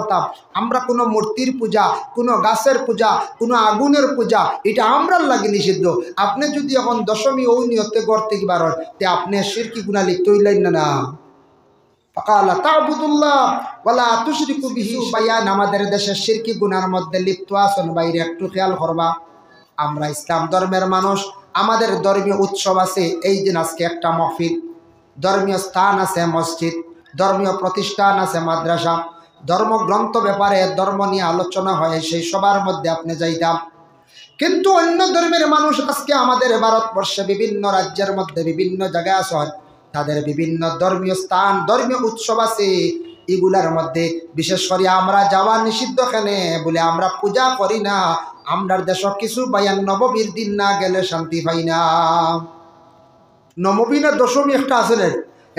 করতাম, আমরা কোনো মূর্তির পূজা, কোনো গাছের পূজা, কোনো আগুনের পূজা, এটা আমরার লাগে নিষিদ্ধ। আপনি যদি এখন দশমী ওই নিয়তে করতে কি পারেন, তে আপনি শিরকি গুনাহ লিপ্ত হইলেন না। ফাকালা তা'বুদুল্লাহ ওয়ালা তুশরিকু বিহি শাইআন। আমাদের দেশের শিরকি গুনার মধ্যে লিপ্ত আছেন বাইরে, একটু খেয়াল করবা। আমরা ইসলাম ধর্মের মানুষ, আমাদের ধর্মীয় উৎসব আছে। এই দিন আজকে একটা মাহফিল, ধর্মীয় স্থান আছে মসজিদ, ধর্মীয় প্রতিষ্ঠান আছে মাদ্রাসা, ধর্মগ্রন্থ ব্যাপারে ধর্ম নিয়ে আলোচনা হয়, সেই সবার মধ্যে আপনি যাইতাম। কিন্তু অন্য ধর্মের মানুষ আজকে আমাদের ভারতবর্ষে বিভিন্ন রাজ্যের মধ্যে বিভিন্ন জায়গায় আছে, তাদের বিভিন্ন ধর্মীয় স্থান, ধর্মীয় উৎসব আছে। এগুলার মধ্যে বিশেষ করে আমরা যাওয়া নিষিদ্ধ কেনে বলে আমরা পূজা করি না। আমরার দেশ কিছু বায়ান নবমীর দিন না গেলে শান্তি পাই না। নবমী না দশমী একটা আছে না,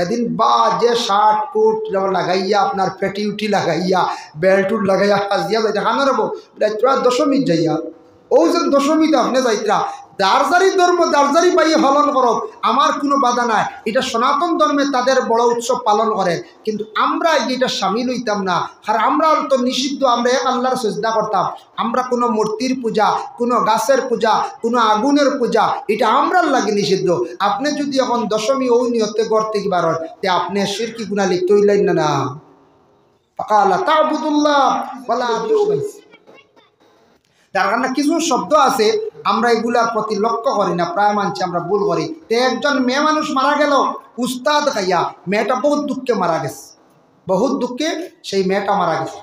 এদিন বা যে শার্ট কোট লাগাইয়া আপনার পেটি উঠি লাগাইয়া বেল্টুট লাগাইয়া সাজিয়া যাই দেখা নারবো দশমীর যাইয়া ও যে দশমীতে আপনি যাইতরা দারজারি ধর্ম দারজারি পাইয়ে পালন করব, আমার কোনো বাধা নাই। এটা সনাতন ধর্মে তাদের বড় উৎসব পালন করে, কিন্তু আমরা এটা সামিল হইতাম না। আর আমরা তো নিষিদ্ধ, আমরা এক আল্লাহর সিজদা করতাম। আমরা কোনো মূর্তির পূজা, কোনো গাছের পূজা, কোনো আগুনের পূজা, এটা আমরার লাগে নিষিদ্ধ। আপনি যদি এখন দশমী ওই নিয়তে করতে কি পারেন, তে আপনি শিরকি গুনাহ লিপ্ত হইলেন না। ফাকালা তা'বুদুল্লাহ ওয়ালা তুশরিকু। তার কারণে কিছু শব্দ আছে আমরা এগুলার প্রতি লক্ষ্য করি না, প্রায় মানছি আমরা ভুল করি। তো একজন মেয়ে মানুষ মারা গেল উস্তাদ খাইয়া, মেয়েটা বহুত দুঃখে মারা গেছে, বহুত দুঃখে সেই মেয়েটা মারা গেছে।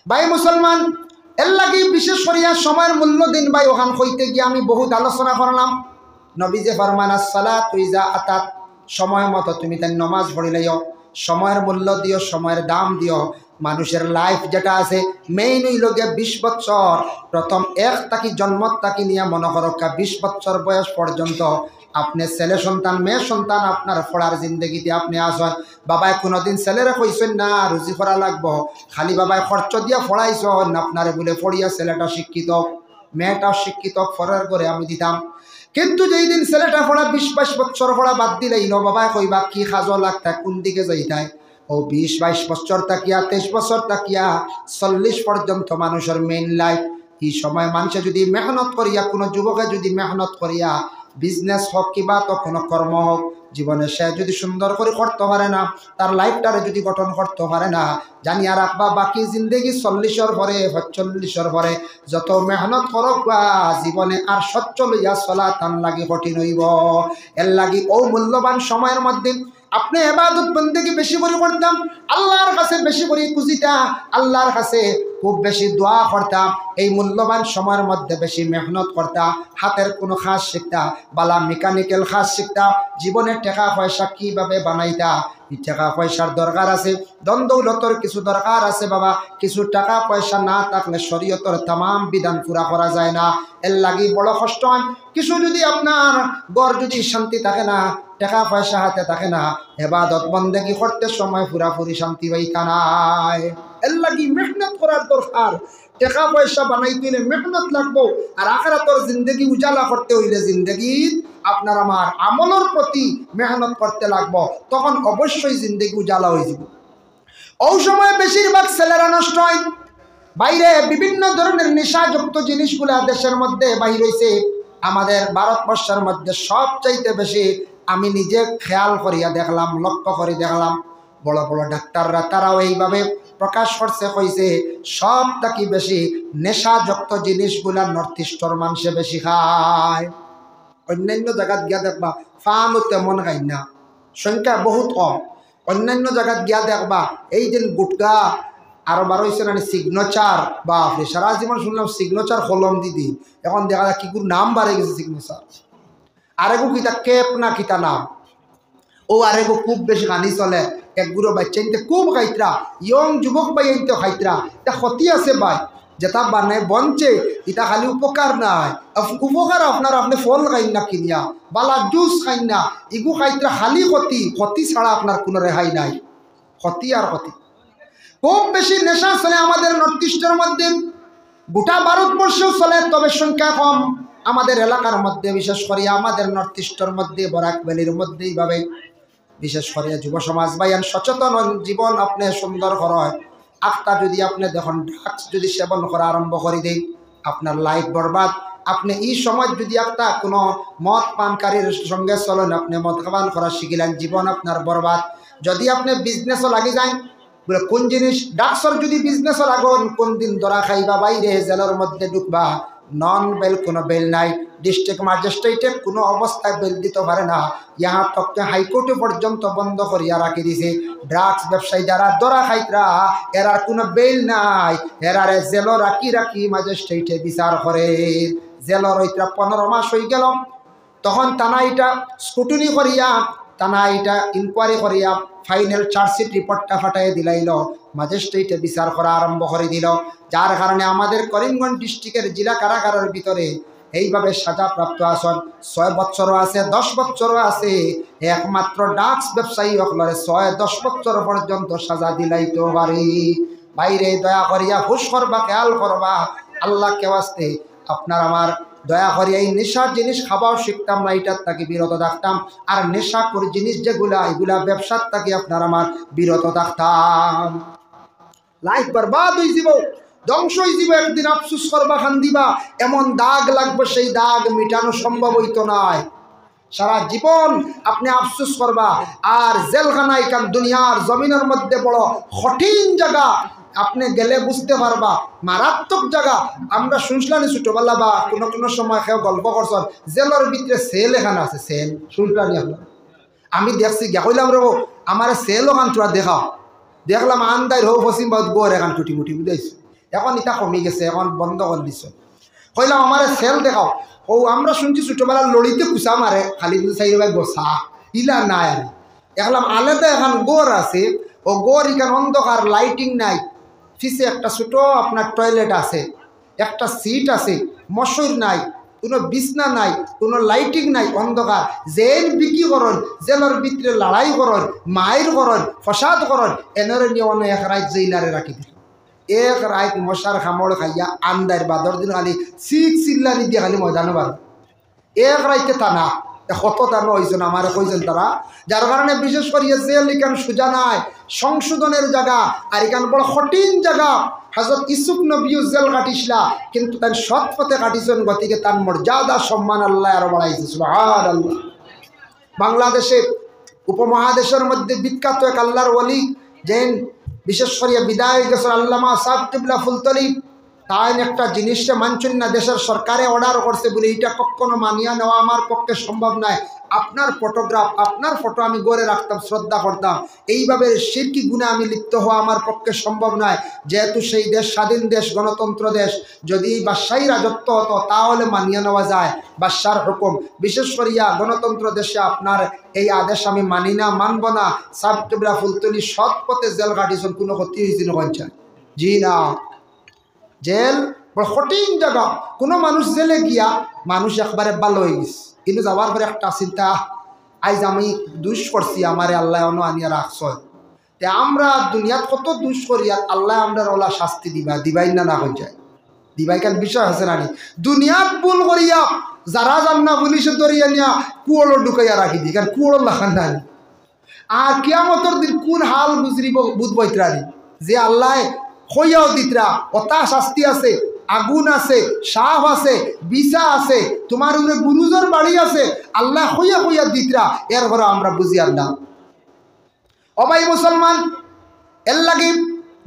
ভাই মুসলমান, এর লাগে বিশেষ করিয়া সময়ের মূল্য দিন। ভাই ওখান হইতে গিয়ে আমি বহুত আলোচনা করলাম। নবী যে ফরমান আসসালাতু ইযা আতাত, সময় মতো তুমি তার নমাজ পড়িলেও, সময়ের মূল্য দিও, সময়ের দাম দিও। মানুষের লাইফ যেটা আছে মেইন হইল গিয়ে 20 বছর। প্রথম এক তাকি জন্ম তাকি নিয়ে মনে করক্কা 20 বছর বয়স পর্যন্ত আপনি ছেলে সন্তান মেয়ে সন্তান আপনার পড়ার জিন্দগিতে আপনি আসেন। বাবায় কোনোদিন ছেলেরা কইছেন না রুজি করা লাগবো, খালি বাবায় খরচ দিয়া পড়াইছেন আপনারে বলে পড়িয়া ছেলেটা শিক্ষিত মেয়েটা শিক্ষিত ফরার করে আমি দিতাম। কিন্তু যেই দিন ছেলেটা পড়া 20-22 বছর পড়া বাদ দিলেইল, বাবায় কইবা কি খাজো লাগতা কোন দিকে যাইতায়। ও 20-22 বছর তাকিয়া 23 বছর তাকিয়া 40 পর্যন্ত মানুষের মেইন লাইফ। এই সময় মানুষে যদি মেহনত করিয়া, কোনো যুবকে যদি মেহনত করিয়া বিজনেস হোক কিবা তো কোনো কর্ম হোক জীবনে সে যদি সুন্দর করে করতে পারে না, তার লাইফটারে যদি গঠন করতে পারে না, জানিয়া রাখবা বাকি জিন্দগি 40-এর পরে 45-এর পরে যত মেহনত করক বা জীবনে আর সচ্ছল হইয়া চলা তার লাগে কঠিন হইব। এর লাগি ও মূল্যবান সময়ের মধ্যে আপনি ইবাদত বন্দেগী বেশি করে করতাম, আল্লাহর কাছে বেশি করে খুঁজিতা, আল্লাহর কাছে খুব বেশি দোয়া করতাম। এই মূল্যবান সময়ের মধ্যে বেশি মেহনত করতা, হাতের কোনো কাজ শিখতা, বালা মেকানিক্যাল কাজ শিখতা, জীবনে টাকা পয়সা কীভাবে বানাইতা। টাকা পয়সার দরকার আছে, দ্বন্দ্বলতর কিছু দরকার আছে বাবা। কিছু টাকা পয়সা না থাকলে শরীয়তের तमाम বিধান পুরা করা যায় না। এর লাগি বড় কষ্ট হয়। কিছু যদি আপনার ঘর যদি শান্তি থাকে না, টাকা পয়সা হাতে থাকে না, ইবাদত বন্দেগী করতে সময় পুরাপুরি শান্তি পাইতা নাই। এর লাগি মেহনত করার দরকার। টাকা পয়সা বানাইতে হইলে মেহনত লাগবো, আর আখিরাতের জিন্দগি উজালা করতে হইলে জিন্দগি আপনার আমার আমলের প্রতি মেহনত করতে লাগবো, তখন অবশ্যই জিন্দগি উজালা হয়ে যাব। ওই সময় বেশিরভাগ ছেলেরা নষ্ট হয়। বাইরে বিভিন্ন ধরনের নেশাযুক্ত জিনিসগুলা দেশের মধ্যে বাইর হইছে। আমাদের ভারতবর্ষের মধ্যে সবচাইতে বেশি আমি নিজে খেয়াল করিয়া দেখলাম, লক্ষ্য করে দেখলাম, বড় বড় ডাক্তাররা তারাও এইভাবে প্রকাশ করছে, কইছে সব থেকে বেশি নেশাযুক্ত জিনিসগুলা নর্থ ইস্টর মানুষে বেশি খায়। অন্যান্য জায়গাত গিয়া দেখবা ফানও তেমন খাই না, সংখ্যা বহুত কম। অন্যান্য জায়গাত গিয়া দেখবা এই যে গুটকা আরো বার হয়েছে না সিগনেচার, বাপরে সারা জীবন শুনলাম সিগনেচার কলম দিদি, এখন দেখা যায় কি নাম বাড়ে গেছে সিগনেচার। আরেগো কিতা কেপ না কিতা নাম, ও আরেগো খুব বেশি গানি চলে। একগুলো বাচ্চা ইনতে খুব খাইতরা, ইয়ং যুবক ভাই ইনতে খাইতরা। এটা ক্ষতি আছে ভাই, যেটা বানায় বনছে এটা খালি উপকার নাই, উপকার আপনার আপনি ফল খাইন না কিনিয়া, বালা জুস খাইন না, ইগু খাইতরা খালি ক্ষতি, ক্ষতি ছাড়া আপনার কোনো রেহাই নাই, ক্ষতি আর ক্ষতি। খুব বেশি নেশা চলে আমাদের নর্থ ইস্টের মধ্যে, গোটা ভারতবর্ষেও চলে, তবে সংখ্যা কম। আমাদের এলাকার মধ্যে বিশেষ করে আমাদের নর্থ ইস্টের মধ্যে বরাক ভ্যালির মধ্যে এইভাবে বিশেষ করে যুব সমাজ ভাইয়ান সচেতন জীবন আপনি সুন্দর করেন। একটা যদি আপনি দেখুন ড্রাগস যদি সেবন করা আরম্ভ করে দেন আপনার লাইফ বরবাদ। আপনি এই সময় যদি একটা কোনো মদ পানকারীর সঙ্গে চলেন, আপনি মদ পান করা শিখিলেন, জীবন আপনার বরবাদ। যদি আপনি বিজনেসও লাগি যান, বলে কোন জিনিস ড্রাগসর যদি বিজনেসও লাগুন, কোন দিন ধরা খাইবা, বাইরে জেলের মধ্যে ঢুকবা, নন বেল কোনো বেল নাই, ডিস্ট্রিক্ট ম্যাজিস্ট্রেটে কোনো অবস্থায় বেল দিতে পারে না, ইহা তক হাইকোর্টে পর্যন্ত বন্ধ করিয়া রাখি দিছে। ড্রাগস ব্যবসায়ী যারা ধরা খাইতরা এরার কোনো বেল নাই, এরারে জেল রাখি রাখি ম্যাজিস্ট্রেটে বিচার করে। জেলর ওইটা 15 মাস হয়ে গেল, তখন তানা এটা স্কুটনি করিয়া, তানা এটা ইনকোয়ারি করিয়া ফাইনাল চার্জশিট রিপোর্টটা ফাটাই দিলাইল, ম্যাজিস্ট্রেটে বিচার করা আরম্ভ করে দিল। যার কারণে আমাদের করিমগঞ্জ ডিস্ট্রিক্টের জেলা কারাগারের ভিতরে এইভাবে সাজাপ্রাপ্ত আসন 6 বছরও আছে, 10 বছরও আছে। একমাত্র ড্রাগস ব্যবসায়ী হকলরে 6-10 বছর পর্যন্ত সাজা দিলাইতে পারে। বাইরে দয়া করিয়া হুশ করবা, খেয়াল করবা, আল্লাহ কে আসতে আপনার আমার দয়া করি এই নেশার জিনিস খাওয়াও শিখতাম না, এটার তাকে বিরত থাকতাম। আর নেশাকর জিনিস যেগুলা, এগুলা ব্যবসার তাকে আপনার আমার বিরত থাকতাম। লাইফ বরবাদ হয়ে যাব, ধ্বংস হয়ে যাব। একদিন আফসুস করবা, খান দিবা, এমন দাগ লাগবে, সেই দাগ মিটানো সম্ভব হইতো নয়। সারা জীবন আপনি আফসুস করবা। আর জেলখানায় কান দুনিয়ার জমিনের মধ্যে বড় কঠিন জায়গা, আপনি গেলে বুঝতে পারবা, মারাত্মক জায়গা। আমরা শুনছিলাম ছোটবেলা বা কোনো কোনো সময় কেউ গল্প করছেন, জেলের ভিতরে সেল এখানে আছে, সেল শুনছিলাম আপনার। আমি দেখছি গিয়া কইলাম রে আমার সেল ওখান তোরা দেখাও। দেখলাম আন্দাই হো পশ্চিম বাদ গোর এখান টুটি মুটি বুঝাইছো। এখন এটা কমে গেছে, এখন বন্ধ করে দিছ। কইলাম আমার সেল দেখাও। ও আমরা শুনছি ছোটবেলার লড়িতে কুসা মারে, খালি সাইড ভাই বসা ইলা নাই। আর দেখলাম আলাদা এখন গোর আছে, ও গোর এখানে অন্ধকার, লাইটিং নাই। ফিসে একটা ছোট আপনার টয়লেট আছে, একটা সিট আছে, মশারি নাই, কোনো বিছনা নাই, কোনো লাইটিং নাই, অন্ধকার। জেল বিক্রি করেন, জেলের ভিতরে লড়াই করেন, মায়ের করেন, ফসাদ করেন, এনারে নিয়ে অনেক এক রাত জেলারে রাখি দিল। এক রাত মশার খামড় খাইয়া আন্দার বাদর দিন খালি চিল্লানি দিয়ে খালি ময়দানো বাদ। এক রাইতে টানা কত টানো হয়েছেন আমার কইছেন তারা। যার কারণে বিশেষ করিয়া জেল এখান সোজা নাই, সংশোধনের জায়গা। আর এখান বড় কঠিন জায়গা। হযরত ইউসুফ নবীও জেল কাটিসলা, কিন্তু তার সৎ পথে কাটিছেন, গতিকে তার মর্যাদা সম্মান আল্লাহ আরো বাড়াইছে। সুবহানাল্লাহ। বাংলাদেশে উপমহাদেশের মধ্যে বিখ্যাত এক আল্লাহর ওলি, যেন বিশেষ করিয়া বিদায় গেছেন আল্লামা সাহেব কিবলা ফুলতলি, তাই একটা জিনিসটা মানছেন না। দেশের সরকারে অর্ডার করছে বলে এটা কখনো মানিয়া নেওয়া আমার পক্ষে সম্ভব নয়। আপনার ফটোগ্রাফ, আপনার ফটো আমি গড়ে রাখতাম, শ্রদ্ধা করতাম, এইভাবে শিরকি গুণে আমি লিপ্ত হওয়া আমার পক্ষে সম্ভব নয়। যেহেতু সেই দেশ স্বাধীন দেশ, গণতন্ত্র দেশ, যদি বাদশাহী রাজত্ব হতো তাহলে মানিয়ে নেওয়া যায়, বাদশার হুকুম। বিশেষ করিয়া গণতন্ত্র দেশে আপনার এই আদেশ আমি মানি না, মানব না। সাহেব কিবলা ফুলতলি সৎ পথে জেল কাটিয়েছেন, কোনো ক্ষতি হয়েছিল কঞ্চান? জি না। জেল বড় কঠিন জায়গা। কোনো মানুষ জেলে গিয়া মানুষ একবারে ভালো হয়ে গেছে, কিন্তু যাওয়ার পরে একটা চিন্তা, আজ আমি দুষ করছি, আমারে আল্লাহ অন্য আনিয়া রাখছ। তে আমরা দুনিয়াত কত দুষ করি, আর আল্লাহ আমরা ওলা শাস্তি দিবাই না হয়ে যায়, দিবাই কান বিষয় আছে নানি। দুনিয়াত ভুল করিয়া যারা যান না পুলিশে ধরিয়া নিয়া কুয়োলো ঢুকাইয়া রাখি দি, কারণ কুয়োলো লাখান নানি। আর কিয়ামতর দিন কোন হাল বুঝরিব বুধবৈত্রানি, যে আল্লাহ হইয়াও দিতরা অতা শাস্তি আছে, আগুন আছে, সাপ আছে, বিষা আছে, তোমার উপরে গুরুজোর বাড়ি আছে, আল্লাহ হইয়া হইয়া দিতরা, এর ঘরে আমরা বুঝি আর না। অবাই মুসলমান, এর লাগি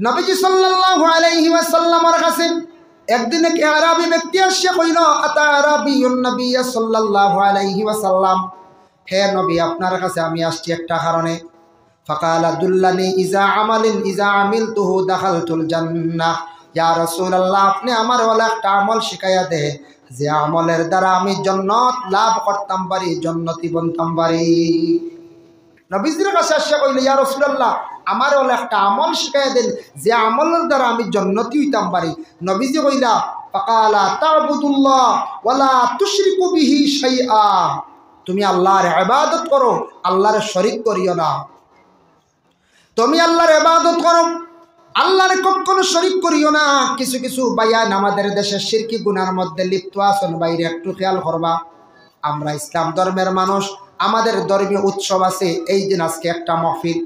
নবীজি সাল্লাল্লাহু আলাইহি ওয়াসাল্লামের কাছে একদিন এক আরবি ব্যক্তি আসে কইল, আতা আরবিয়ুন নবী সাল্লাল্লাহু আলাইহি ওয়াসাল্লাম, হে নবী আপনার কাছে আমি আসছি একটা কারণে। ফাকালা দুল্লানি ইজা আমালিন ইজা আমিলতুহু দাখালতুল জান্নাহ। ইয়া রাসূলুল্লাহ, আপনি আমার ওলা একটা আমল শিখাইয়া দে, যে আমলের দ্বারা আমি জান্নাত লাভ করতাম পারি, জান্নাতি বনতাম পারি। নবীজির কাছে আসে কইল, ইয়া রাসূলুল্লাহ আমার ওলা একটা আমল শিখাইয়া দেন, যে আমলের দ্বারা আমি জান্নাতি হইতাম পারি। নবীজি কইলা, ফাকালা তা'বুদুল্লাহ ওয়ালা তুশরিকু বিহি শাইআ, তুমি আল্লাহর ইবাদত করো, আল্লাহর শরীক করিও না। তুমি আল্লাহর ইবাদত করো, আল্লাহর কখনো শরীক করিও না। কিছু কিছু বায়ান আমাদের দেশের শিরকি গুনার মধ্যে লিপ্ত আছেন, বাইরে একটু খেয়াল করবা। আমরা ইসলাম ধর্মের মানুষ, আমাদের ধর্মীয় উৎসব আছে। এই দিন আজকে একটা মাহফিল,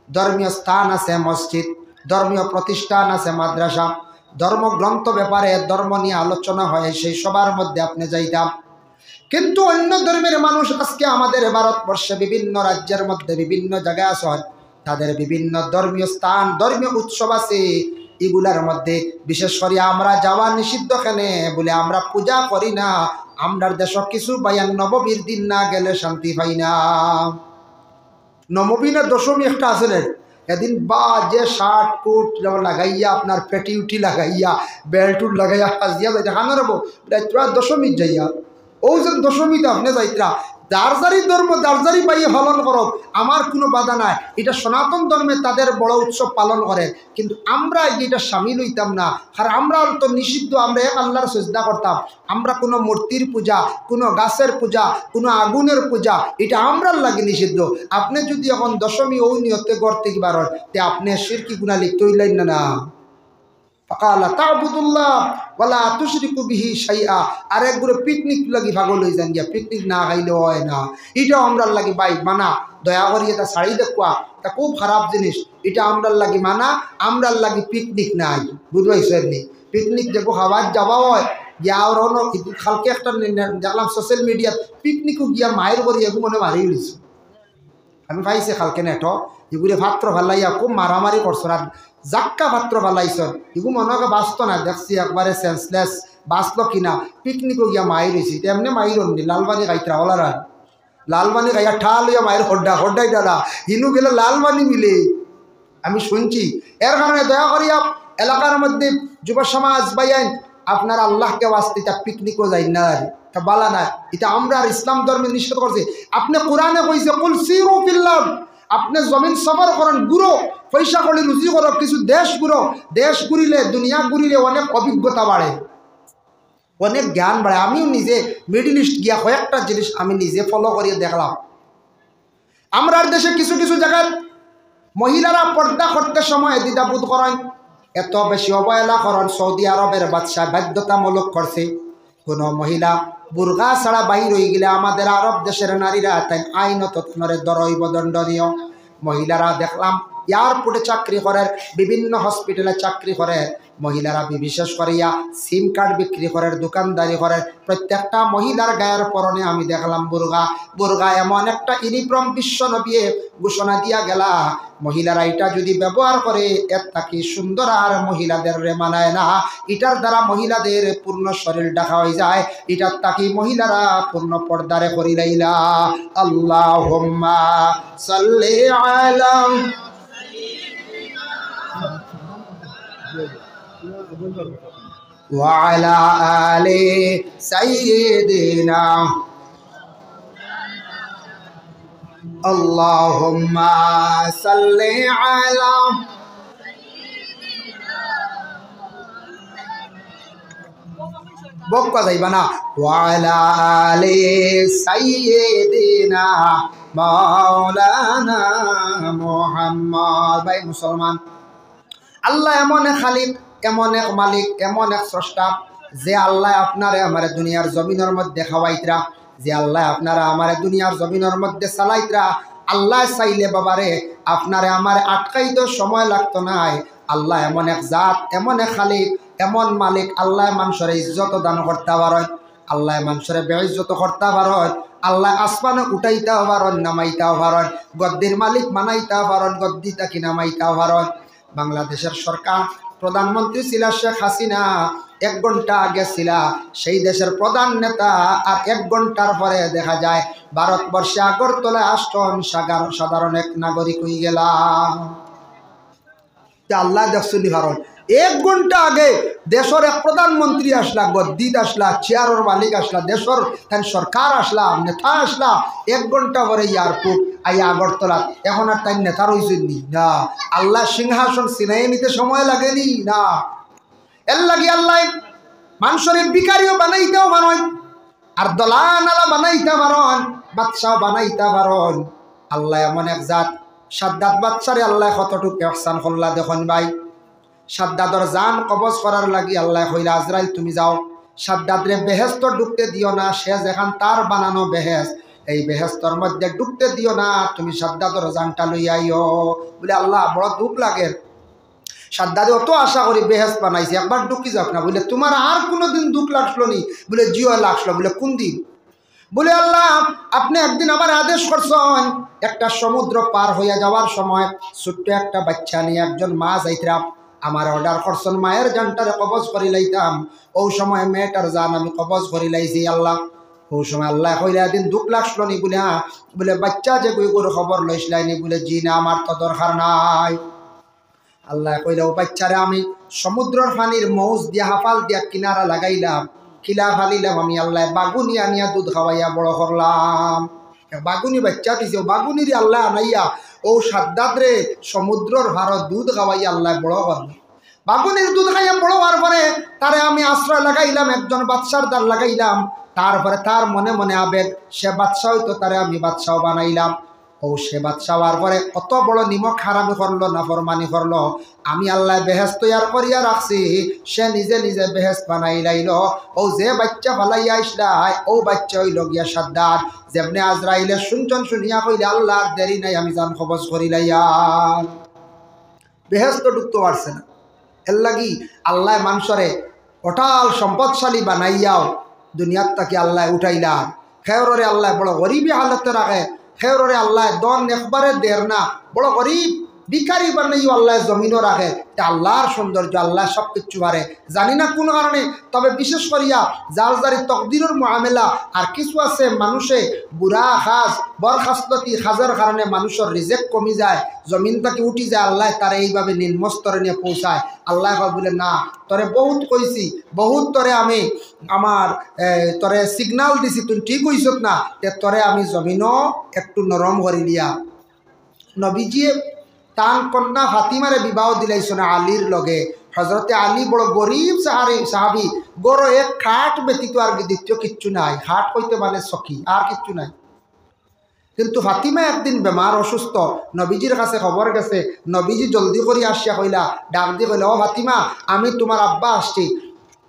ধর্মীয় স্থান আছে মসজিদ, ধর্মীয় প্রতিষ্ঠান আছে, মাদ্রাসা, ধর্মগ্রন্থ ব্যাপারে ধর্ম নিয়ে আলোচনা হয়, সেই সবার মধ্যে আপনি যাইতাম। কিন্তু অন্য ধর্মের মানুষ আজকে আমাদের ভারতবর্ষে বিভিন্ন রাজ্যের মধ্যে বিভিন্ন জায়গায় আছেন, তাদের বিভিন্ন ধর্মীয় স্থান, ধর্মীয় উৎসব আছে। এগুলার মধ্যে বিশেষ করে আমরা যাওয়া নিষিদ্ধ কেনে বলে আমরা পূজা করি না। আমরার দেশ কিছু বায়ান নবমীর দিন না গেলে শান্তি পাই না। নবমী না দশমী একটা আসলে এদিন বা যে শার্ট কোট লাগাইয়া আপনার পেটি উঠি লাগাইয়া বেল্টুট লাগাইয়া সাজিয়া যাইতে হানো রব তোরা দশমীর যাইয়া ও যে দশমীতে আপনি যাইতরা দারজারি ধর্ম দারজারি পাইয়ে পালন করো, আমার কোনো বাধা নাই। এটা সনাতন ধর্মে তাদের বড় উৎসব পালন করে, কিন্তু আমরা এটা সামিল হইতাম না। আর আমরা তো নিষিদ্ধ, আমরা এক আল্লাহর সিজদা করতাম। আমরা কোনো মূর্তির পূজা, কোনো গাছের পূজা, কোনো আগুনের পূজা, এটা আমরার লাগে নিষিদ্ধ। আপনি যদি এখন দশমী ওই নিয়তে করতে কি পারেন, তে আপনি শিরকি গুনাহ লিপ্ত হইলেন না না। ফাকালা তা'বুদুল্লাহ ওয়ালা তুশরিকু বিহি শাইআ। আর একগুলো পিকনিক লাগি পাগল হয়ে যান গিয়া, পিকনিক না খাইলে হয় না। এটাও আমরার লাগি ভাই মানা, দয়া করি এটা ছাড়ি দেখুয়া, এটা খুব খারাপ জিনিস। এটা আমরার লাগি মানা, আমরার লাগি পিকনিক নাই। বুঝবাইছেন নি? পিকনিক দেখো খাবার যাওয়া হয় গিয়া আর কালকে একটা দেখলাম সোশ্যাল মিডিয়াত পিকনিকও গিয়া মায়ের করি এগু মনে মারি উলিছো। আমি পাইছে কালকে নেটো এগুলি ভাত্র ভালাইয়া খুব মারামারি করছো, আর জাক্কা ভাত্র ভালাইছ এগু মনে হয় বাঁচত না। দেখছি একবারে সেন্সলেস, বাঁচলো কিনা। পিকনিকও গিয়া মাই রয়েছি, তেমনি মাইর নি লালবানি গাইতরা ওলারা লালবানি গাইয়া ঠাল হইয়া মায়ের হড্ডাই দাদা হিনু গেলে লালবানি মিলে আমি শুনছি। এর কারণে দয়া করিয়া এলাকার মধ্যে যুব সমাজ বাইন আপনার আল্লাহকে ওয়াস্তে তা পিকনিকও যাই না, তা বালা না। এটা আমরা ইসলাম ধর্মে নিষেধ করছে। আপনি কোরআনে কইছে কুল সিরু ফিল আরদ, আপনি জমিন সফর করেন, ঘুরো, পয়সা করে রুজি করো, কিছু দেশ ঘুরো। দেশ ঘুরিলে, দুনিয়া ঘুরিলে অনেক অভিজ্ঞতা বাড়ে, অনেক জ্ঞান বাড়ে। আমিও নিজে মিডল ইস্ট গিয়া কয়েকটা জিনিস আমি নিজে ফলো করিয়ে দেখলাম। আমরার দেশে কিছু কিছু জায়গায় মহিলারা পর্দা করতে সময় দ্বিধাবোধ করেন, এত বেশি অবহেলা করেন। সৌদি আরবের বাদশাহ বাধ্যতামূলক করছে, কোনো মহিলা বুরকা ছাড়া বাহির হয়ে গেলে আমাদের আরব দেশের নারীরা তাই আইনত দরইব দণ্ডনীয়। মহিলারা দেখলাম এয়ারপোর্টে চাকরি করে, বিভিন্ন হসপিটালে চাকরি করে মহিলারা, বিশেষ করিয়া সিম কার্ড বিক্রি করে, দোকানদারি করে। প্রত্যেকটা মহিলার গায়ের পরনে আমি দেখলাম বুরকা। বুরকা এমন একটা ইউনিফর্ম বিশ্ব নবী ঘোষণা দিয়া গেলা, মহিলারা এটা যদি ব্যবহার করে এর থাকি সুন্দর আর মহিলাদের রে মানায় না। এটার দ্বারা মহিলাদের পূর্ণ শরীর ঢাকা হয়ে যায়, এটার থাকি মহিলারা পূর্ণ পর্দারে করিলাইলা। আল্লাহুম্মা সাল্লি আলা وعلى آل سيدنا اللهم صل على বক্কা যাইবা না وعلى آل سيدنا মাওলানা মুহাম্মদ। ভাই মুসলমান, আল্লাহ এমন এক খালিক, এমন এক মালিক, এমন এক স্রষ্টা, যে আল্লাহ আপনারে আমার দুনিয়ার জমিনের মধ্যে খাওয়াইতরা, যে আল্লাহ আপনারা আমার দুনিয়ার জমিনের মধ্যে চালাইতরা। আল্লাহ চাইলে বাবারে আপনারে আমার আটকাইতে সময় লাগতো নাই। আল্লাহ এমন এক জাত, এমন এক খালিক, এমন মালিক। আল্লাহ মানুষের ইজ্জত দান করতে পারেন, আল্লাহ মানুষের বেইজ্জত করতে পারেন, আল্লাহ আসমানে উঠাইতেও পারেন, নামাইতেও পারেন, গদ্দির মালিক বানাইতেও পারেন, গদ্দি তাকি নামাইতেও পারেন। বাংলাদেশের সরকার প্রধানমন্ত্রী ছিল শেখ হাসিনা, 1 ঘন্টা আগে ছিল সেই দেশের প্রধান নেতা, আর 1 ঘন্টার পরে দেখা যায় ভারতবর্ষে আগরতলায় আসছেন সাধারণ এক নাগরিক হয়ে গেলাম। আল্লাহ দেখছুনি ভারত 1 ঘন্টা আগে দেশের এক প্রধানমন্ত্রী আসলা, গদ্দিত আসলা, চেয়ারের মালিক আসলা, দেশের সরকার আসলা, নেতা আসলা, 1 ঘন্টা পরে এয়ারপোর্ট আইয়া আগরতলা। এখন আর তাই নেতা রয়েছেননি না, আল্লাহ সিংহাসন সিনাই নিতে সময় লাগেনি না। এর লাগে আল্লাহ মানুষের বিকারিও বানাইতেও পারেন, আর দলানালা বানাইতে পারেন, বাদশাহ বানাইতে পারেন। আল্লাহ এমন এক জাত। সাদ্দাত বাদশারে আল্লাহ কতটুকু ইহসান করলা দেখুন ভাই। সাদ্দাদর জান কবজ করার লাগি আল্লাহ কইলা আজরাইল তুমি যাও, সাদ্দাদরে বেহেস্ত ঢুকতে দিও না, সে যেখান তার বানানো বেহেস্ত, এই বেহেস্তর মধ্যে ঢুকতে দিও না, তুমি সাদ্দাদর জানটা লইয়া আইও বলে। আল্লাহ বড় দুঃখ লাগে। সাদ্দাদে অত আশা করি বেহেস্ত বানাইছে, একবার ঢুকি যাক না। বলে তোমার আর কোনোদিন দুঃখ লাগলো নি? বলে জিও লাগলো। বলে কোন দিন? বলে আল্লাহ আপনি একদিন আমার আদেশ করছেন একটা সমুদ্র পার হইয়া যাওয়ার সময় ছোট্ট একটা বাচ্চা নিয়ে একজন মা যাইতাম, আমার অর্ডার করছেন মায়ের জানটারে কবজ করি লাইতাম। ও সময় মেয়েটার জান আমি কবজ করি লাইছি আল্লাহ। ও সময় আল্লাহ কইলে একদিন দুঃখ লাগলো নি? বলে হ্যাঁ। বলে বাচ্চা যে কই করে খবর লইসলাইনি? বলে জি না, আমার তো দরকার নাই। আল্লাহ কইলে ও বাচ্চারে আমি সমুদ্রের পানির মৌজ দিয়া হাফাল দিয়া কিনারা লাগাইলাম, খিলা ফালিলাম আমি আল্লাহ, বাগুনি আনিয়া দুধ খাওয়াইয়া বড় করলাম। বাগুনি বাচ্চা দিছে, বাগুনির আল্লাহ আনাইয়া ও সাদ্দাদ রে সমুদ্রের ভারত দুধ খাওয়াইয়া আল্লাহ বড় করলাম। বাগুনির দুধ খাইয়া বড় হওয়ার পরে তারে আমি আশ্রয় লাগাইলাম, একজন বাদশার দ্বার লাগাইলাম। তারপরে তার মনে মনে আবেগ, সে বাদশা হইতো, তারে আমি বাদশাও বানাইলাম। ও সে বাদশা হওয়ার পরে কত বড় নিমক হারামি করলো, নাফরমানি করলো। আমি আল্লাহ বেহেস্ত তৈয়ার করিয়া রাখছি, সে নিজে নিজে বেহেস্ত বানাই লাইল। ও যে বাচ্চা ফালাইয়া আসলাই ও বাচ্চা হইল গিয়া সাদ্দাদ। যেমনি আজরাইলে শুনছন শুনিয়া কইলে আল্লাহর দেরি নাই, আমি জান খবজ করি লাইয়া। বেহেস্ত ঢুকতে পারছে না। এর লাগি আল্লাহ মানুষরে অটাল সম্পদশালী বানাইয়াও দুনিয়ার তাকে আল্লাহ উঠাইলা। খেয়রে আল্লাহ বড় গরিবী হালতে রাখে, খেয়রে আল্লাহ দন একবারে দের না, বড় গরিব ভিখারি বানাইও আল্লাহ জমিনও রাখে। আল্লাহর সৌন্দর্য, আল্লাহ সব কিছু পারে। জানি না কোন কারণে, তবে বিশেষ করিয়া যার যারি তকদিরের মুআমেলা। আর কিছু আছে মানুষে বুড়া খাস বরখাস্ততি খাজের কারণে মানুষের রিজেক্ট কমি যায়, জমিন থেকে উঠি যায়, আল্লাহ তারা এইভাবে নিম্নস্তরে নিয়ে পৌঁছায়। আল্লাহ বলে না, তরে বহুত কইছি, বহুত তরে আমি আমার তরে সিগনাল দিছি, তুই ঠিক হইছ না, তরে আমি জমিনও একটু নরম করি লিয়া। নবীজিয়ে তান কন্যা ফাতিমারে বিবাহ দিলাইছনে আলীর লগে। হজরতে আলী বড় গরিব সাহাবি, গড় এক খাট ব্যতীত আর দ্বিতীয় কিচ্ছু নাই। খাট হইতে মানে সখী, আর কিচ্ছু নাই। কিন্তু ফাতিমা একদিন বেমার, অসুস্থ, নবীজির কাছে খবর গেছে। নবীজি জলদি করে আসিয়া কইলা, ডাক দিয়ে কইলা, ও ফাতিমা আমি তোমার আব্বা আসছি,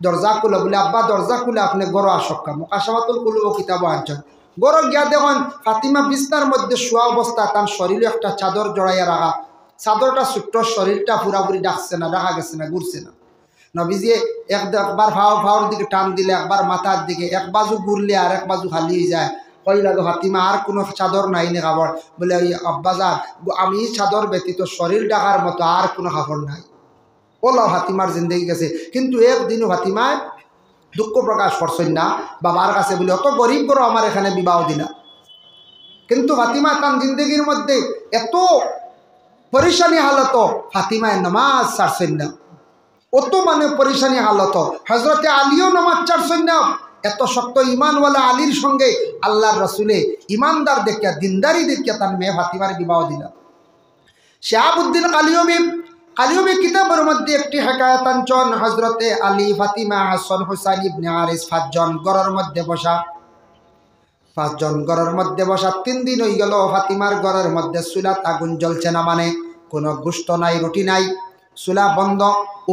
দরজা খুলো। বলে আব্বা দরজা খুলে আপনি গড় আসক্কা, মুকাশাফাতুল কুলুব কিতাব আনছেন। গড় গিয়া দেখুন ফাতিমা বিছনার মধ্যে শোয়া অবস্থা, তার শরীরে একটা চাদর জড়াইয়া রাখা। চাদরটা ছোট্ট, শরীরটা পুরাপুরি ডাকছে না, দেখা গেছে না, ঘুরছে না। নবীজি একবার ভাওর দিকে টান দিলে, একবার মাথার দিকে, এক বাজু ঘুরলে আর এক বাজু খালি হয়ে যায়। কইলা গো ফাতিমা আর কোনো চাদর নাই নে কাপড়? বলে ওই আব্বাজান আমি চাদর ব্যতীত শরীর ডাকার মতো আর কোনো কাপড় নাই। ওলা ফাতিমার জিন্দগি গেছে। কিন্তু একদিনও ফাতিমায় দুঃখ প্রকাশ করছেন না বাবার কাছে, বলে অত গরিব করো আমার এখানে বিবাহ দিলা। কিন্তু ফাতিমা তার জিন্দগির মধ্যে এত পরিশানি হালত, ফাতিমায় নামাজ ছাড়ছেন না, অত মানে পরিশানি হালত। হজরতে আলীও নামাজ ছাড়ছেন না। এত শক্ত ইমানওয়ালা আলীর সঙ্গে আল্লাহর রসুলে ইমানদার দেখিয়া, দিনদারি দেখিয়া তার মেয়ে ফাতিমার বিবাহ দিলা। শাহাবুদ্দিন কালিয়মি কিতাবের মধ্যে একটি হেকায়াত আনছেন। হজরতে আলী, ফাতিমা, হাসান, হুসাইন ইবনে আরিস পাঁচজন ঘরের মধ্যে বসা। 5 জন ঘরের মধ্যে বসা 3 দিন হয়ে গেল। ফাতিমার ঘরের মধ্যে চুলাত আগুন জ্বলছে না, মানে কোনো গোশত নাই, রুটি নাই, চুলা বন্ধ,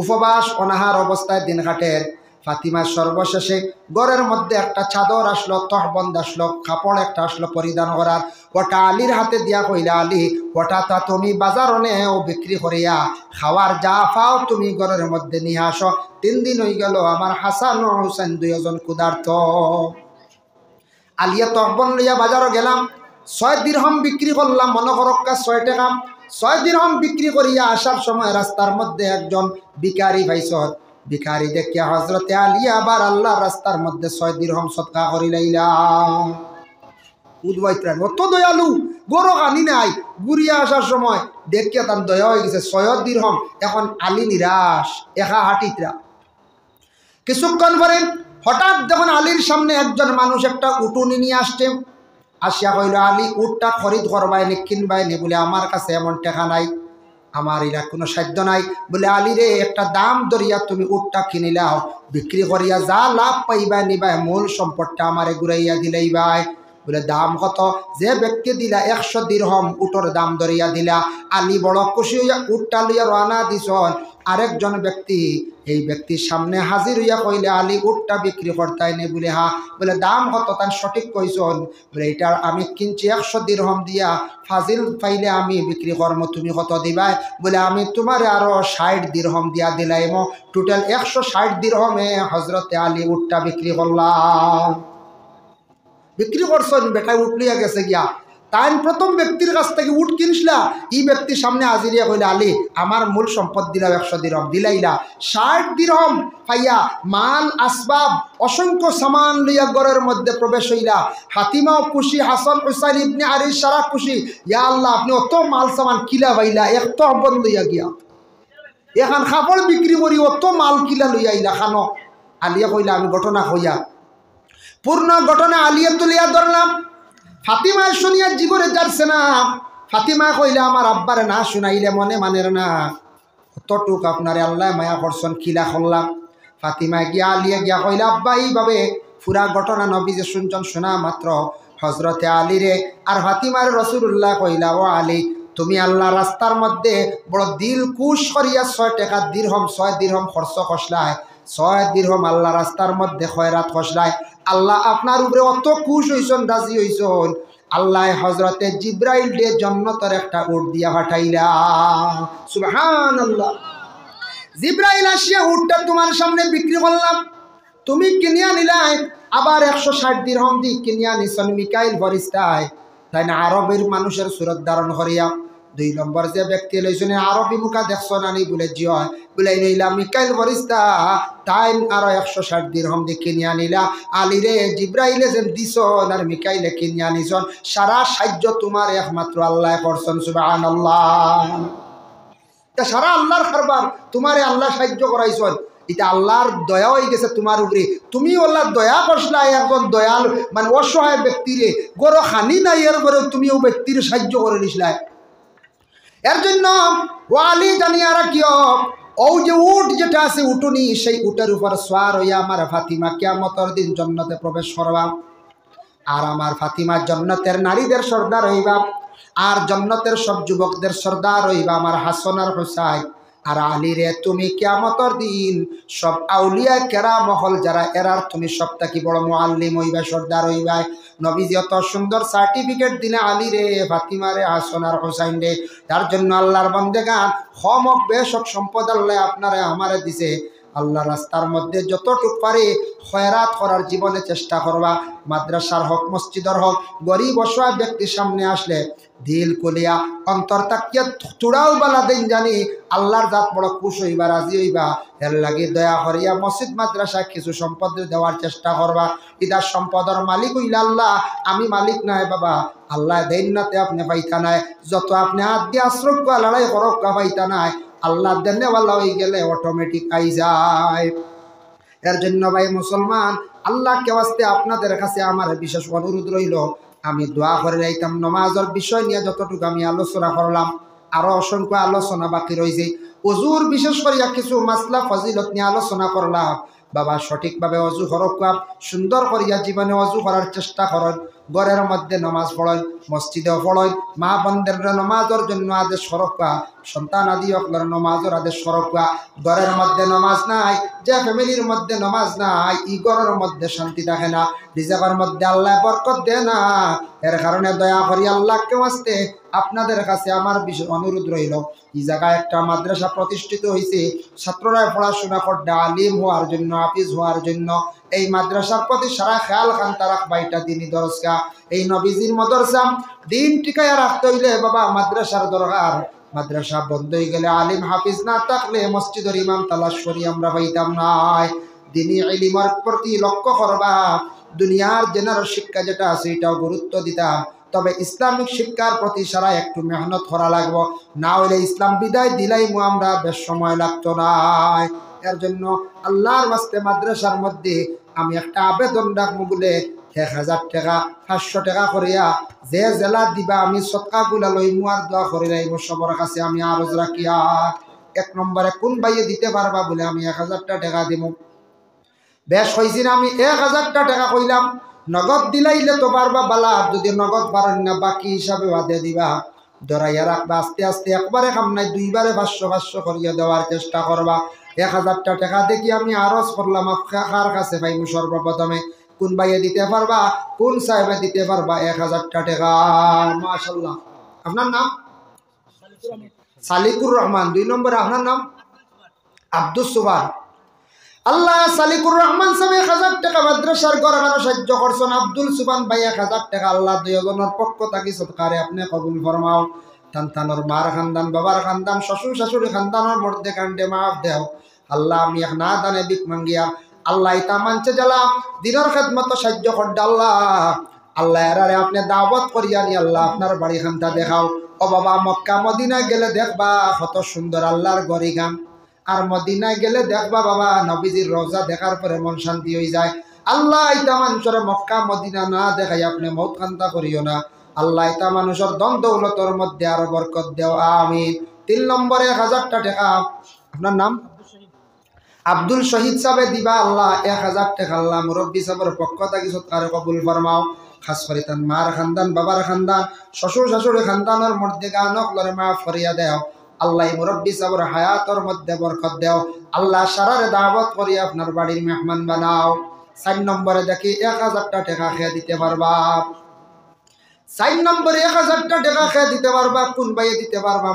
উপবাস অনাহার অবস্থায় দিন কাটের। ফাতিমার সর্বশেষে ঘরের মধ্যে একটা চাদর আসলো, তহবন্দ আসলো, কাপড় একটা আসলো পরিধান করার। ওটা আলীর হাতে দিয়া কইলা, আলী ওটা তা তুমি বাজারনে ও বিক্রি করিয়া খাওয়ার যা পাও তুমি ঘরের মধ্যে নিয়ে আসো। 3 দিন হয়ে গেল আমার হাসান ও হুসাইন 2 জন ক্ষুধার্ত। আলিয়া তহবন লইয়া বাজারও গেলাম, 6 দিরহাম বিক্রি করলাম, মনে করক্কা 6 টাকা। 6 দিরহাম বিক্রি করিয়া আসার সময় রাস্তার মধ্যে একজন ভিখারি ভাইস। ভিখারি দেখিয়া হজরতে আলিয়া আবার আল্লাহর রাস্তার মধ্যে 6 দিরহাম সদকা করি লাইলা। উদ্বাইত্রান অত দয়ালু, গরো আনি নাই। ঘুরিয়া আসার সময় দেখিয়া তার দয়া হয়ে গেছে। 6 দিরহাম এখন আলী নিরাশ, একা হাটিতরা। কিছুক্ষণ পরে হঠাৎ যখন আলীর সামনে একজন মানুষ একটা উটুনি নিয়ে আসছে, আসিয়া কইল, আলী উটটা খরিদ করবাই নি, কিনবাই নি? বলে আমার কাছে এমন টাকা নাই, আমার এরা কোনো সাধ্য নাই। বলে আলী রে একটা দাম ধরিয়া তুমি উটটা কিনিলাও, বিক্রি করিয়া যা লাভ পাইবাই নিবাই, মূল সম্পদটা আমারে ঘুরাইয়া দিলেই ভাই। বলে দাম কত? যে ব্যক্তি দিলা 100 দিরহাম উটর দাম ধরিয়া দিলা। আলী বড় খুশি হইয়া উটটা লইয়া রানা দিছন। আরেকজন ব্যক্তি এই ব্যক্তির সামনে হাজির হইয়া কইলে আলী উটটা বিক্রি করতাই নে বলে হা বলে দাম কত তান সঠিক কইছন বলে এটা আমি কিনছি 100 দিরহম দিয়া ফাজিল পাইলে আমি বিক্রি করবো তুমি কত দিবাই বলে আমি তোমার আরো 60 দিরহম দিয়া দিলাইম টোটাল 160 দিরহমে হজরতে আলী উটটা বিক্রি করলাম বিক্রি করছেন বেটায় উঠ লিয়া গেছে গিয়া তাই প্রথম ব্যক্তির কাছ থেকে উঠ কিনছিলা এই ব্যক্তির সামনে হাজিরিয়া কইলা আলী আমার মূল সম্পদ দিলাম 100 দিরহম দিলাইলা 60 দিরহম পাইয়া মাল আসবাব অসংখ্য সামান লইয়া ঘরের মধ্যে প্রবেশ হইলা ফাতিমাও খুশি হাসান হুসাইন ইবনে আলী সারা খুশি ইয়া আল্লাহ আপনি অত মাল সামান কিলা পাইলা এত হবন লইয়া গিয়া এখন কাপড় বিক্রি করি অত মাল কিলা লইয়া আইলা খানো আলিয়া কইলা আমি ঘটনা হইয়া পূর্ণ ঘটনা আলিয়া তুলিয়া ধরলাম ফাতিমা শুনিয়া জীবনে যাচ্ছে না ফাতিমা কইলে আমার আব্বারে না শুনাইলে মনে মানের না কতটুক আপনারে আল্লাহ মায়া করছেন কিলা করলাম ফাতিমা গিয়া আলিয়া গিয়া কইলা আব্বা এইভাবে পুরা ঘটনা নবী যে শুনছেন শোনা মাত্র হজরতে আলী রে আর ফাতিমার রসুল্লাহ কইলা ও আলী তুমি আল্লাহ রাস্তার মধ্যে বড় দিল কুশ করিয়া 6 টাকা দিরহম 6 দিরহম খরচ খসলায় 6 দিরহম আল্লাহ রাস্তার মধ্যে খয়রাত খসলায় আল্লাহ আপনার উপরে অত খুশ হইছেন রাজি হইছেন আল্লাহ হজরতে জিব্রাইল দিয়ে জান্নাতের একটা উট দিয়া পাঠাইলা সুবহানাল্লাহ জিব্রাইল আসিয়া উটটা তোমার সামনে বিক্রি করলাম তুমি কিনিয়া নিলাই আবার 160 দিরহম দি কিনিয়া নিছেন মিকাইল ফরিস্তায় তাই না আরবের মানুষের সুরত ধারণ করিয়া 2 নম্বর যে ব্যক্তি লইছেন আরবি মুখা দেখছ না নি বলে জি হয় বলে নিলাম মিকাইল ফরিস্তা তাই আরো 160 দিরহম দিয়ে কিনিয়া নিলা আলী রে জিব্রাইলে যে দিছন আর মিকাইলে কিনিয়া নিছন সারা সাহায্য তোমার একমাত্র আল্লাহ করছেন সুবহানাল্লাহ তা সারা আল্লাহর কারবার তোমারে আল্লাহ সাহায্য করাইছেন এটা আল্লাহর দয়া হয়ে গেছে তোমার উপরে তুমি আল্লাহর দয়া করছলা একজন দয়াল মানে অসহায় ব্যক্তিরে গরো খানি নাই এর করে তুমি ও ব্যক্তির সাহায্য করে নিছলা এর জন্য ওয়ালি জানিয়া রাখিও ও যে উট যেটা আছে উটুনি সেই উটের উপর সওয়ার হইয়া আমার ফাতিমা কিয়ামতের দিন জান্নাতে প্রবেশ করবা আর আমার ফাতিমা জান্নাতের নারীদের সর্দার হইবা আর জান্নাতের সব যুবকদের সর্দার হইবা আমার হাসান আর হুসাইন আর আলী রে তুমি কিয়ামতের দিন সব আউলিয়া কেরাম হল যারা এরার তুমি সবথেকে বড় মুআল্লিম হইবা সর্দার হইবা নবীজি অত সুন্দর সার্টিফিকেট দিলে আলী রে ফাতিমা রে হাসান আর হুসাইন রে তার জন্য আল্লাহর বান্দেগান হমক বেশক সম্পদ আল্লাহ আপনারে আমারে দিছে আল্লাহ রাস্তার মধ্যে যতটুক পারে খয়রাত করার জীবনে চেষ্টা করবা মাদ্রাসার হক মসজিদের হক গরিব অসহায় ব্যক্তির সামনে আসলে দিল কলিয়া অন্তর তাকিয়া চূড়াও বালা দিন জানি আল্লাহর জাত বড় খুশ হইবা রাজি হইবা এর লাগে দয়া করিয়া মসজিদ মাদ্রাসা কিছু সম্পদ দেওয়ার চেষ্টা করবা ইদার সম্পদের মালিক হইলা আল্লাহ আমি মালিক নাই বাবা আল্লাহ দেন নাতে আপনি পাইতা নাই যত আপনি হাত দিয়ে আশ্রয় লড়াই করক পাইতা নাই আল্লাহ দেনেওয়ালা হয়ে গেলে অটোমেটিক আই যায় এর জন্য ভাই মুসলমান আল্লাহকে ওয়াস্তে আপনাদের কাছে আমার বিশেষ অনুরোধ রইল আমি দোয়া করে রাইতাম নামাজের বিষয় নিয়ে যতটুকু আমি আলোচনা করলাম আরো অসংখ্য আলোচনা বাকি রয়েছে ওযুর বিশেষ করে কিছু মাসলা ফজিলত নিয়ে আলোচনা করলাম বাবা সঠিকভাবে অজু হরকা সুন্দর করিয়া জীবনে অজু করার চেষ্টা করেন ঘরের মধ্যে নামাজ পড়েন মসজিদেও পড়েন মা বোনদের নামাজের জন্য আদেশ হরকা সন্তান আদি অকলের নামাজের আদেশ হরকা ঘরের মধ্যে নামাজ নাই যে ফ্যামিলির মধ্যে নামাজ নাই ই ঘরের মধ্যে শান্তি থাকে না রিজাকের মধ্যে আল্লাহ বরকত দেয় না এর কারণে দয়া করি আল্লাহকে ওয়াস্তে আপনাদের কাছে আমার বিশেষ অনুরোধ রইল এই জায়গায় একটা মাদ্রাসা প্রতিষ্ঠিত হয়েছে ছাত্ররা পড়াশোনা করতে আলিম হওয়ার জন্য হাফিজ হওয়ার জন্য এই মাদ্রাসার প্রতি সারা খেয়াল খান্তা রাখবা এটা দিনই দরজা এই নবীজির মাদ্রাসা দিন টিকায়া রাখতে হইলে বাবা মাদ্রাসার দরকার মাদ্রাসা বন্ধ হয়ে গেলে আলিম হাফিজ না থাকলে মসজিদের ইমাম তালাশ করি আমরা পাইতাম নাই দিনই ইলমের প্রতি লক্ষ্য করবা দুনিয়ার জেনারেল শিক্ষা যেটা আছে এটাও গুরুত্ব দিতাম তবে ইসলামিক শিক্ষার প্রতি সারা একটু মেহনত করা লাগবো না হলে ইসলাম বিদায় দিলাই আমরা বেশ সময় লাগতো না এর জন্য আল্লাহর ওয়াস্তে মাদ্রাসার মধ্যে আমি একটা আবেদন রাখবো বলে 1000 টাকা 500 টাকা করিয়া যে জেলা দিবা আমি সদকাগুলা লইমু আর দোয়া করে রাইব সবার কাছে আমি আরজ রাখিয়া 1 নম্বরে কোন ভাইয়ে দিতে পারবা বলে আমি 1000 টাকা দিব বেশ হইছি না আমি 1000 টাকা কইলাম নগদ দিলাইলে তো পারবা বালা যদি নগদ পারেন না বাকি হিসাবে বাদে দিবা ধরাইয়া রাখবা আস্তে আস্তে একবারে কাম নাই দুইবারে 500 করিয়া দেওয়ার চেষ্টা করবা 1000টা টাকা দেখি আমি আরজ করলাম আপনার কাছে পাইমু সর্বপ্রথমে কোন ভাইয়ে দিতে পারবা, কোন সাহেবে দিতে পারবা 1000টা টাকা? মাশাআল্লাহ। আপনার নাম? সালিকুর রহমান। 2 নম্বরে আপনার নাম? আব্দুস সুবান। আল্লাহ সালিকুর রহমান সাহেব 1000 টাকা মাদ্রাসার গড়ানো সাহায্য করছেন। আব্দুল সুবান ভাই 1000 টাকা আল্লাহ দুইজনের পক্ষ থাকি সদকারে আপনি কবুল ফরমাও। সন্তানর মার খানদান, বাবার খানদান, শ্বশুর শাশুড়ি খানদানের মধ্যে কাণ্ডে মাফ দেও আল্লাহ। আমি এক না দানে বিক মাঙ্গিয়া আল্লাহ ইতা মানছে জ্বালা দিনের খেদমত সাহায্য করতে আল্লাহ। আল্লাহ এরারে আপনি দাওয়াত করিয়া নি আল্লাহ আপনার বাড়ি খানটা দেখাও। ও বাবা মক্কা মদিনা গেলে দেখবা কত সুন্দর আল্লাহর গড়ি গান, আর মদিনায় গেলে দেখবা বাবা নবীজির রওজা দেখার পরে মন শান্তি হয়ে যায়। আল্লাহ ইতা মানুষের মক্কা মদিনা না দেখাই আপনি মৌত কান্তা করিও না আল্লাহ। ইতা মানুষের দন দৌলতর মধ্যে আরো বরকত দেও আমিন। 3 নম্বরে 1000টা টাকা। আপনার নাম? আব্দুল শহীদ সাহেব দিবা আল্লাহ 1000 টাকা আল্লাহ মুরব্বী সাহেবের পক্ষ থাকি সৎকারে কবুল ফরমাও। খাস করে তার মার খানদান, বাবার খানদান, শ্বশুর শাশুড়ি খানদানের মধ্যে গানক লরে মাফ করিয়া দেও আল্লাহ। মুরব্বী সাহেবের হায়াতর মধ্যে বরকত দেও আল্লাহ। সারারে দাওয়াত করিয়া আপনার বাড়ির মেহমান বানাও। 4 নম্বরে দেখি 1000টা টাকা খেয়ে দিতে পারবা। 4 নম্বরে 1000টা টাকা খেয়ে দিতে পারবা কোন ভাইয়ে দিতে পারবা?